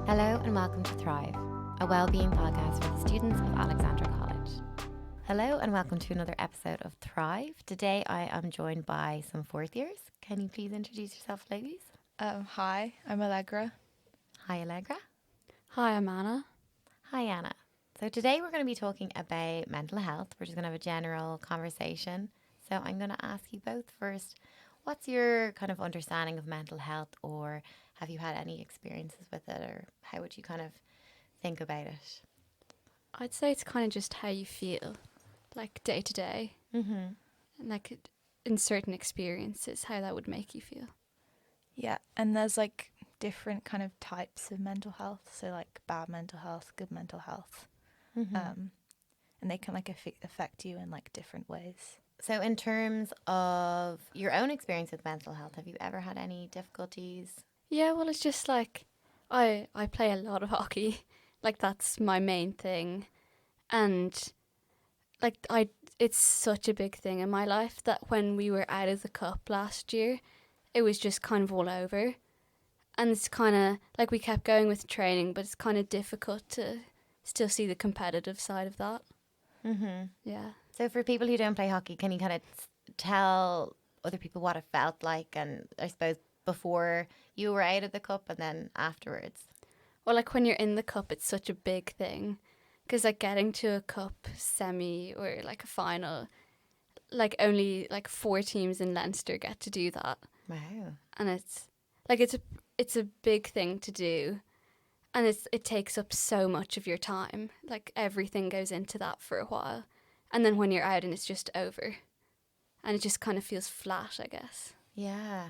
Hello and welcome to Thrive, a wellbeing podcast for the students of Alexandra College. Hello and welcome to another episode of Thrive. Today I am joined by some fourth years. Can you please introduce yourself, ladies? Hi, I'm Allegra. Hi, Allegra. Hi, I'm Anna. Hi, Anna. So today we're going to be talking about mental health. We're just going to have a general conversation. So I'm going to ask you both first, what's your kind of understanding of mental health, or have you had any experiences with it, or how would you kind of think about it? I'd say it's kind of just how you feel, like day to day, Mm-hmm. and like in certain experiences, how that would make you feel. Yeah, and there's like different kind of types of mental health. So like bad mental health, good mental health. Mm-hmm. And they can like affect you in like different ways. So in terms of your own experience with mental health, have you ever had any difficulties? Yeah, well, it's just like I play a lot of hockey, like that's my main thing, and like it's such a big thing in my life that when we were out of the cup last year, it was just kind of all over, and it's kind of like we kept going with training, but it's kind of difficult to still see the competitive side of that. Mm-hmm. Yeah. So for people who don't play hockey, can you kind of tell other people what it felt like, and I suppose before you were out of the cup and then afterwards? Well, like when you're in the cup, it's such a big thing because like getting to a cup semi or like a final, like only like 4 teams in Leinster get to do that, Wow. and it's like it's a big thing to do, and it takes up so much of your time. Like everything goes into that for a while, and then when you're out and it's just over, and it just kind of feels flat, I guess. Yeah.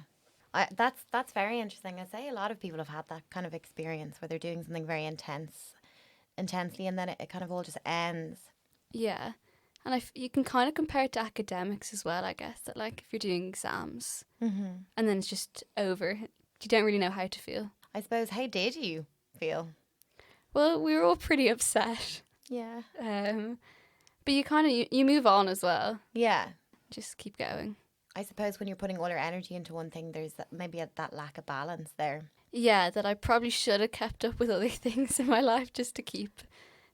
That's very interesting. I'd say a lot of people have had that kind of experience where they're doing something very intensely, and then it kind of all just ends. Yeah, and you can kind of compare it to academics as well, I guess, that like if you're doing exams Mm-hmm. and then it's just over, you don't really know how to feel. I suppose, how did you feel? Well, we were all pretty upset, Yeah. but you kind of you move on as well, Yeah. just keep going. I suppose when you're putting all your energy into one thing, there's maybe that lack of balance there. Yeah, that I probably should have kept up with other things in my life just to keep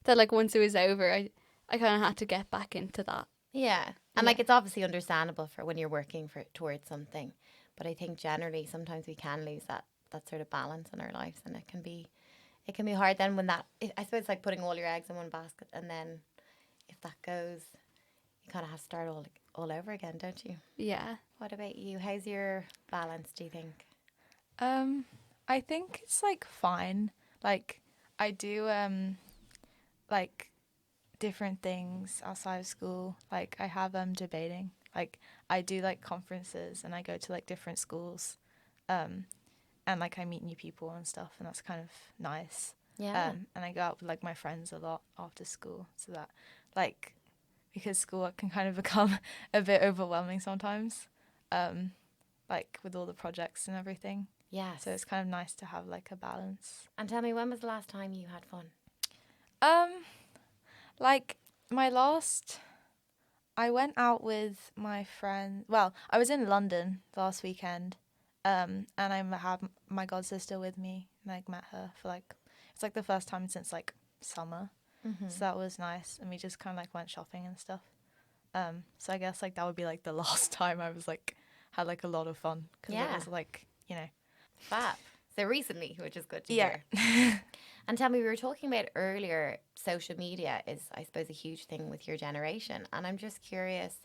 that. Like once it was over, I kind of had to get back into that. Yeah. And Yeah. like it's obviously understandable for when you're working towards something. But I think generally sometimes we can lose that sort of balance in our lives, and it can be hard then when I suppose it's like putting all your eggs in one basket, and then if that goes, you kind of have to start all over again, don't you? Yeah. What about you? How's your balance, do you think? I think it's like fine. Like I do like different things outside of school. Like I have debating. Like I do like conferences and I go to like different schools. And like I meet new people and stuff, and that's kind of nice. Yeah. And I go out with like my friends a lot after school, so that like because school can kind of become a bit overwhelming sometimes, like with all the projects and everything. Yes. So it's kind of nice to have like a balance. And tell me, when was the last time you had fun? Like I went out with my friend. Well, I was in London last weekend, and I had my god sister with me, and I met her for like it's like the first time since like summer. Mm-hmm. So that was nice, and we just kind of like went shopping and stuff. So I guess like that would be like the last time I was like had like a lot of fun, because Yeah. it was like, you know. Fab. So recently, which is good to Yeah. hear. And tell me, we were talking about earlier, social media is, I suppose, a huge thing with your generation. And I'm just curious,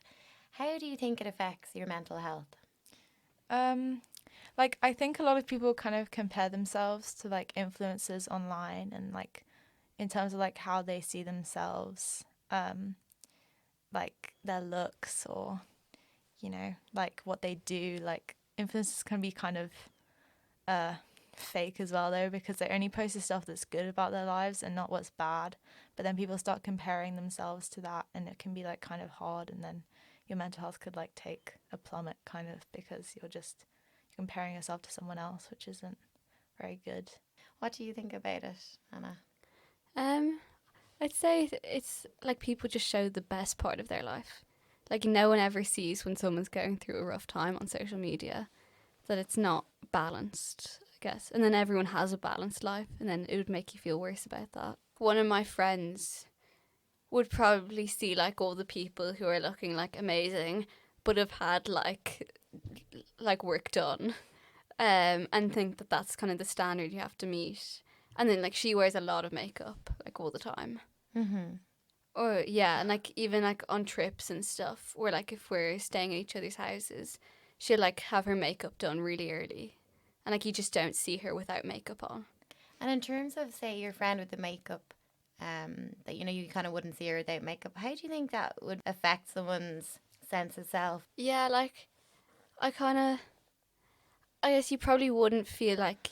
how do you think it affects your mental health? Like I think a lot of people kind of compare themselves to like influencers online, and like in terms of like how they see themselves, like their looks, or you know, like what they do. Like influencers can be kind of fake as well though, because they only post the stuff that's good about their lives and not what's bad. But then people start comparing themselves to that, and it can be like kind of hard, and then your mental health could like take a plummet kind of, because you're comparing yourself to someone else, which isn't very good. What do you think about it, Anna? I'd say it's like people just show the best part of their life. Like no one ever sees when someone's going through a rough time on social media, that it's not balanced. I guess. And then everyone has a balanced life, and then it would make you feel worse about that. One of my friends would probably see like all the people who are looking like amazing, but have had like work done, and think that that's kind of the standard you have to meet. And then like she wears a lot of makeup like all the time. Mm-hmm. Or yeah, and like even like on trips and stuff, or like if we're staying at each other's houses, she'll like have her makeup done really early, and like you just don't see her without makeup on. And in terms of, say, your friend with the makeup, that you kind of wouldn't see her without makeup, how do you think that would affect someone's sense of self? Yeah, like I guess you probably wouldn't feel like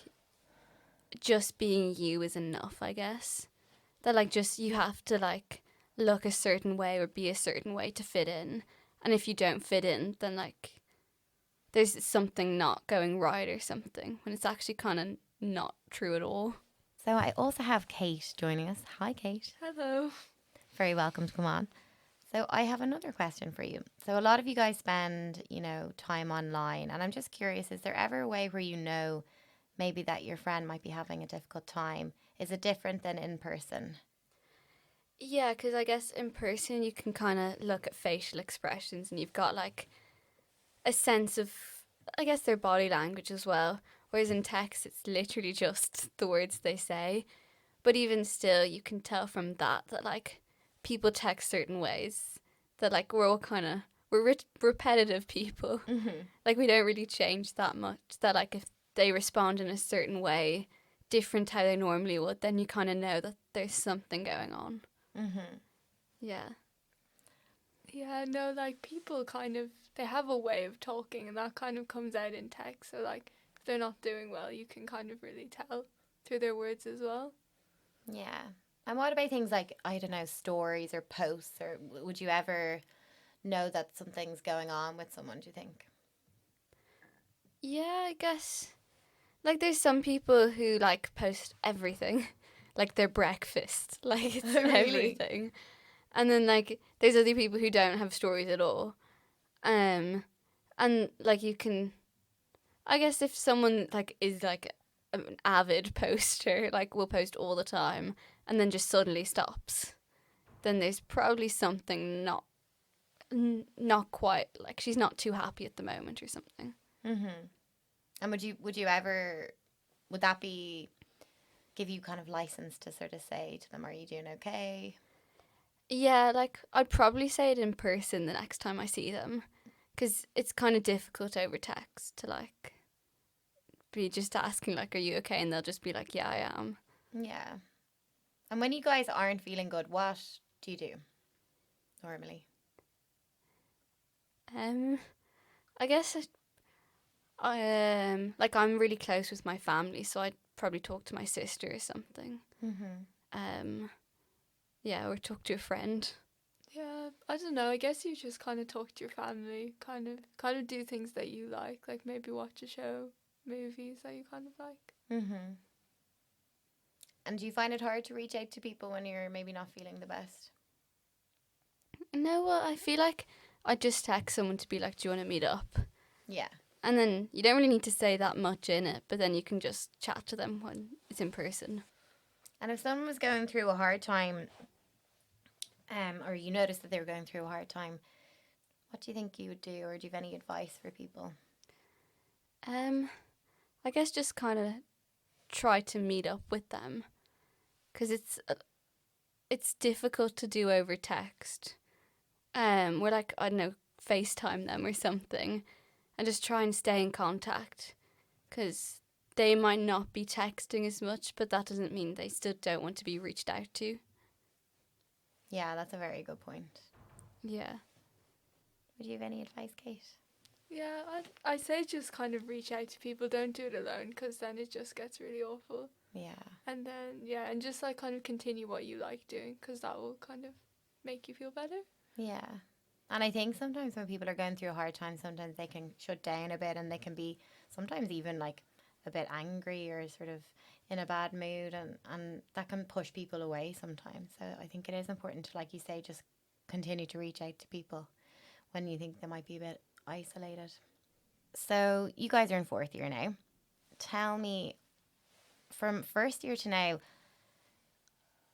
just being you is enough, I guess. That like just you have to like look a certain way or be a certain way to fit in. And if you don't fit in, then like there's something not going right or something, when it's actually kind of not true at all. So I also have Kate joining us. Hi, Kate. Hello. Very welcome to come on. So I have another question for you. So a lot of you guys spend, time online, and I'm just curious, is there ever a way where maybe that your friend might be having a difficult time? Is it different than in person? Yeah, because I guess in person you can kind of look at facial expressions, and you've got like a sense of, I guess, their body language as well. Whereas in text, it's literally just the words they say. But even still, you can tell from that like people text certain ways. That like we're all kind of, repetitive people. Mm-hmm. Like we don't really change that much. That like if they respond in a certain way, different how they normally would, then you kind of know that there's something going on. Mm-hmm. Yeah. Yeah, no, like people kind of, they have a way of talking and that kind of comes out in text. So like if they're not doing well, you can kind of really tell through their words as well. Yeah. And what about things like, I don't know, stories or posts, or would you ever know that something's going on with someone, do you think? Yeah, I guess. Like there's some people who like post everything, like their breakfast, like it's Really? everything. And then like there's other people who don't have stories at all. And like you can, I guess if someone like is like an avid poster, like will post all the time and then just suddenly stops, then there's probably something not quite, like she's not too happy at the moment or something. Mm-hmm. And would that give you kind of license to sort of say to them, are you doing okay? Yeah, like I'd probably say it in person the next time I see them, because it's kind of difficult over text to like be just asking like, are you okay? And they'll just be like, yeah, I am. Yeah. And when you guys aren't feeling good, what do you do normally? I guess like I'm really close with my family, so I'd probably talk to my sister or something. Mm-hmm. Yeah, or talk to a friend. Yeah, I don't know. I guess you just kind of talk to your family, kind of do things that you like maybe watch a show, movies that you kind of like. Mm-hmm. And do you find it hard to reach out to people when you're maybe not feeling the best? No, well, I feel like I just text someone to be like, do you want to meet up? Yeah. And then you don't really need to say that much in it, but then you can just chat to them when it's in person. And if someone was going through a hard time, or you noticed that they were going through a hard time, what do you think you would do, or do you have any advice for people? I guess just kind of try to meet up with them, because it's difficult to do over text. We're like, I don't know, FaceTime them or something, and just try and stay in contact, because they might not be texting as much, but that doesn't mean they still don't want to be reached out to. Yeah, that's a very good point. Yeah. Would you have any advice, Kate? Yeah, I say just kind of reach out to people. Don't do it alone, because then it just gets really awful. Yeah. And then, yeah, and just like kind of continue what you like doing, because that will kind of make you feel better. Yeah. And I think sometimes when people are going through a hard time, sometimes they can shut down a bit, and they can be sometimes even like a bit angry or sort of in a bad mood, and that can push people away sometimes. So I think it is important to, like you say, just continue to reach out to people when you think they might be a bit isolated. So you guys are in fourth year now. tell me, from first year to now,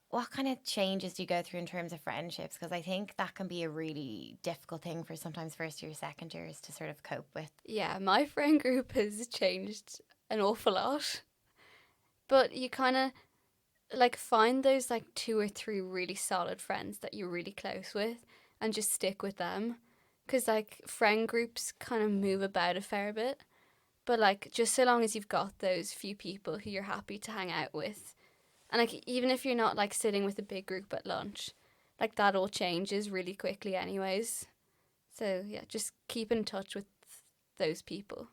what kind of changes do you go through in terms of friendships? Because I think that can be a really difficult thing for sometimes first year, second years to sort of cope with. Yeah, my friend group has changed an awful lot. But you kind of like find those like 2 or 3 really solid friends that you're really close with and just stick with them. Because like friend groups kind of move about a fair bit. But like just so long as you've got those few people who you're happy to hang out with. And like even if you're not like sitting with a big group at lunch, like that all changes really quickly anyways. So yeah, just keep in touch with those people.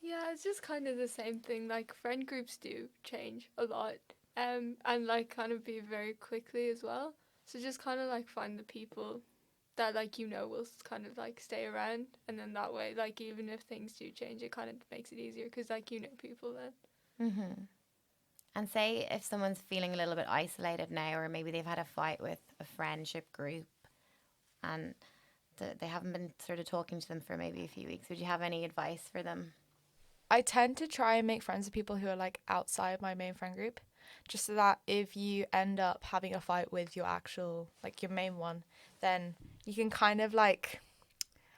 Yeah, it's just kind of the same thing. Like friend groups do change a lot, and like kind of be very quickly as well. So just kind of like find the people that like will kind of like stay around, and then that way like even if things do change, it kind of makes it easier because like people then. Mm-hmm. And say if someone's feeling a little bit isolated now, or maybe they've had a fight with a friendship group and they haven't been sort of talking to them for maybe a few weeks, would you have any advice for them? I tend to try and make friends with people who are like outside my main friend group, just so that if you end up having a fight with your actual, like your main one, then you can kind of like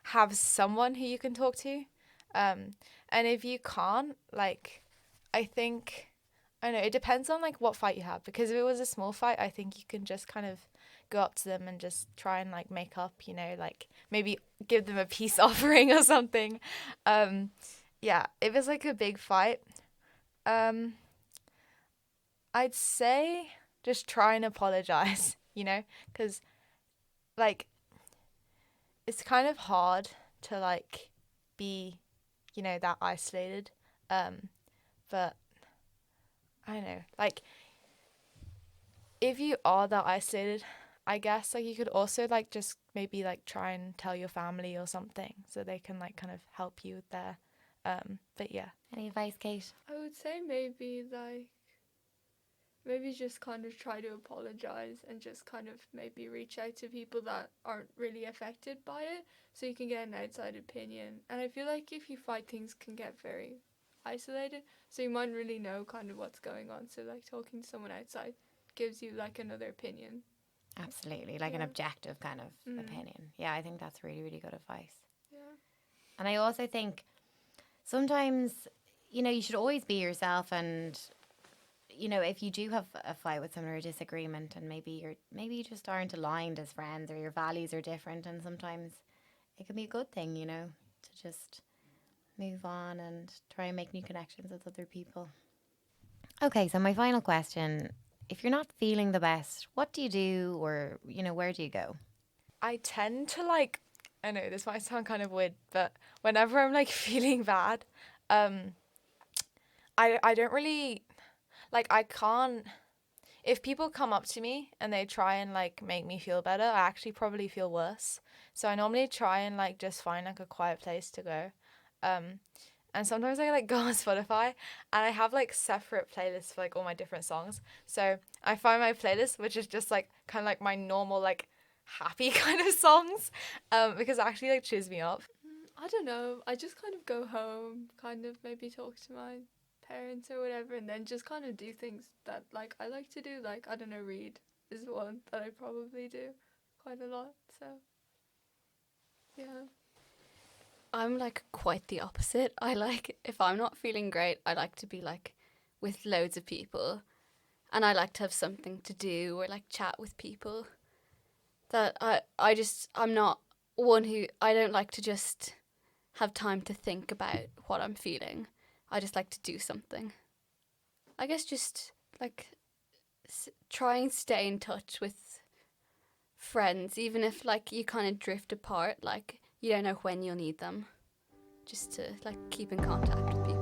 have someone who you can talk to. And if you can't, like, I think, I know, it depends on like what fight you have, because if it was a small fight, I think you can just kind of go up to them and just try and like make up, like maybe give them a peace offering or something. Yeah, if it's like a big fight, I'd say just try and apologize, because like it's kind of hard to like be, that isolated. But I don't know, like if you are that isolated, I guess like you could also like just maybe like try and tell your family or something so they can like kind of help you with their but yeah. Any advice, Kate? I would say maybe just kind of try to apologize and just kind of maybe reach out to people that aren't really affected by it so you can get an outside opinion. And I feel like if you fight, things can get very isolated, so you might really know kind of what's going on. So like talking to someone outside gives you like another opinion. Absolutely, like an objective kind of opinion. Yeah, I think that's really, really good advice. Yeah. And I also think sometimes, you should always be yourself, and if you do have a fight with someone or a disagreement, and maybe you just aren't aligned as friends, or your values are different, and sometimes it can be a good thing, to just move on and try and make new connections with other people. Okay, so my final question: if you're not feeling the best, what do you do, or where do you go? I tend to like, I know this might sound kind of weird, but whenever I'm like feeling bad, I don't really, like I can't, if people come up to me and they try and like make me feel better, I actually probably feel worse. So I normally try and like just find like a quiet place to go. And sometimes I like go on Spotify and I have like separate playlists for like all my different songs. So I find my playlist, which is just like kind of like my normal like happy kind of songs, because it actually like cheers me up. I don't know. I just kind of go home, kind of maybe talk to my parents or whatever, and then just kind of do things that like I like to do. Like, I don't know, read is one that I probably do quite a lot. So yeah. I'm like quite the opposite. I like, if I'm not feeling great, I like to be like with loads of people, and I like to have something to do or like chat with people. That I'm not one who, I don't like to just have time to think about what I'm feeling. I just like to do something. I guess just like try and stay in touch with friends, even if like you kind of drift apart, like you don't know when you'll need them, just to like keep in contact with people.